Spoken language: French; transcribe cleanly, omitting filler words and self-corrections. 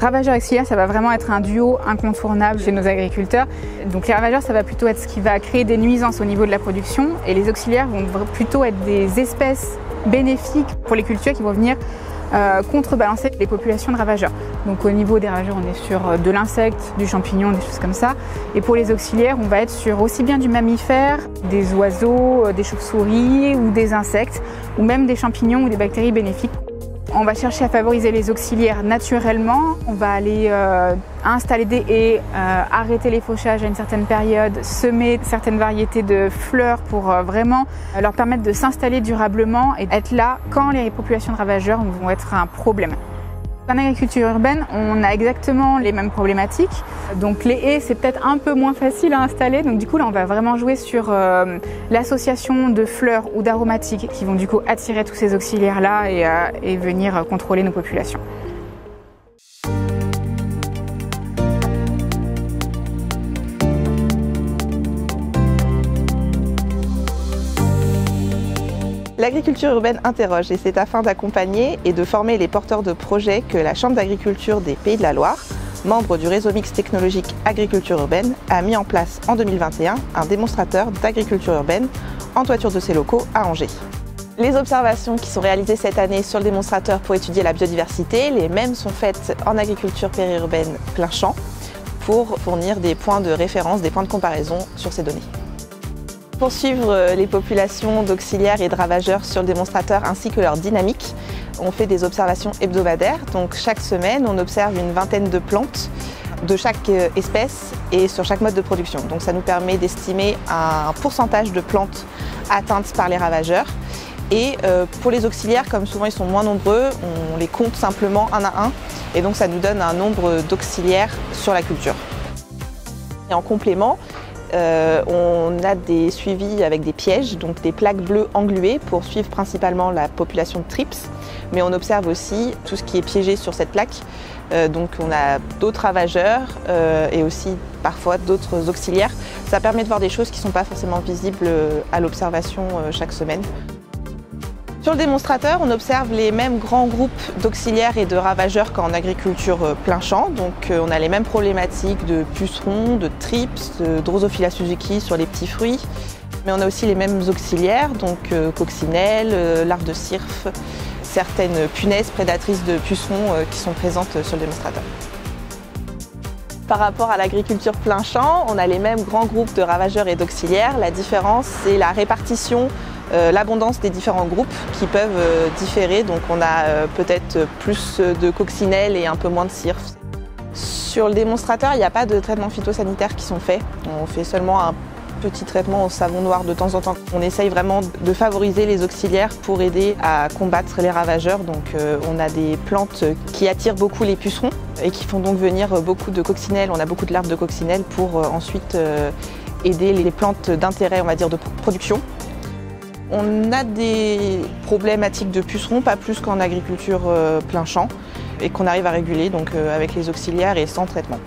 Ravageurs auxiliaires, ça va vraiment être un duo incontournable chez nos agriculteurs. Donc les ravageurs, ça va plutôt être ce qui va créer des nuisances au niveau de la production et les auxiliaires vont plutôt être des espèces bénéfiques pour les cultures qui vont venir contrebalancer les populations de ravageurs. Donc au niveau des ravageurs, on est sur de l'insecte, du champignon, des choses comme ça. Et pour les auxiliaires, on va être sur aussi bien du mammifère, des oiseaux, des chauves-souris ou des insectes, ou même des champignons ou des bactéries bénéfiques. On va chercher à favoriser les auxiliaires naturellement. On va aller installer des haies, arrêter les fauchages à une certaine période, semer certaines variétés de fleurs pour vraiment leur permettre de s'installer durablement et être là quand les populations de ravageurs vont être un problème. En agriculture urbaine, on a exactement les mêmes problématiques. Donc les haies, c'est peut-être un peu moins facile à installer. Donc du coup, là, on va vraiment jouer sur l'association de fleurs ou d'aromatiques qui vont du coup attirer tous ces auxiliaires-là et venir contrôler nos populations. L'agriculture urbaine interroge et c'est afin d'accompagner et de former les porteurs de projets que la Chambre d'agriculture des Pays de la Loire, membre du réseau mixte technologique agriculture urbaine, a mis en place en 2021 un démonstrateur d'agriculture urbaine en toiture de ses locaux à Angers. Les observations qui sont réalisées cette année sur le démonstrateur pour étudier la biodiversité, les mêmes sont faites en agriculture périurbaine plein champ pour fournir des points de référence, des points de comparaison sur ces données. Pour suivre les populations d'auxiliaires et de ravageurs sur le démonstrateur ainsi que leur dynamique, on fait des observations hebdomadaires. Donc chaque semaine, on observe une vingtaine de plantes de chaque espèce et sur chaque mode de production. Donc ça nous permet d'estimer un pourcentage de plantes atteintes par les ravageurs. Et pour les auxiliaires, comme souvent ils sont moins nombreux, on les compte simplement un à un. Et donc ça nous donne un nombre d'auxiliaires sur la culture. Et en complément, on a des suivis avec des pièges, donc des plaques bleues engluées pour suivre principalement la population de trips. Mais on observe aussi tout ce qui est piégé sur cette plaque. Donc on a d'autres ravageurs et aussi parfois d'autres auxiliaires. Ça permet de voir des choses qui ne sont pas forcément visibles à l'observation chaque semaine. Sur le démonstrateur, on observe les mêmes grands groupes d'auxiliaires et de ravageurs qu'en agriculture plein champ. Donc on a les mêmes problématiques de pucerons, de trips, de Drosophila suzuki sur les petits fruits. Mais on a aussi les mêmes auxiliaires, donc coccinelles, larves de cirfe, certaines punaises prédatrices de pucerons qui sont présentes sur le démonstrateur. Par rapport à l'agriculture plein champ, on a les mêmes grands groupes de ravageurs et d'auxiliaires. La différence, c'est la répartition, l'abondance des différents groupes qui peuvent différer. Donc on a peut-être plus de coccinelles et un peu moins de cirfe. Sur le démonstrateur, il n'y a pas de traitements phytosanitaires qui sont faits. On fait seulement un petit traitement au savon noir de temps en temps. On essaye vraiment de favoriser les auxiliaires pour aider à combattre les ravageurs. Donc on a des plantes qui attirent beaucoup les pucerons et qui font donc venir beaucoup de coccinelles. On a beaucoup de larves de coccinelles pour ensuite aider les plantes d'intérêt, on va dire, de production. On a des problématiques de pucerons, pas plus qu'en agriculture plein champ, et qu'on arrive à réguler donc avec les auxiliaires et sans traitement.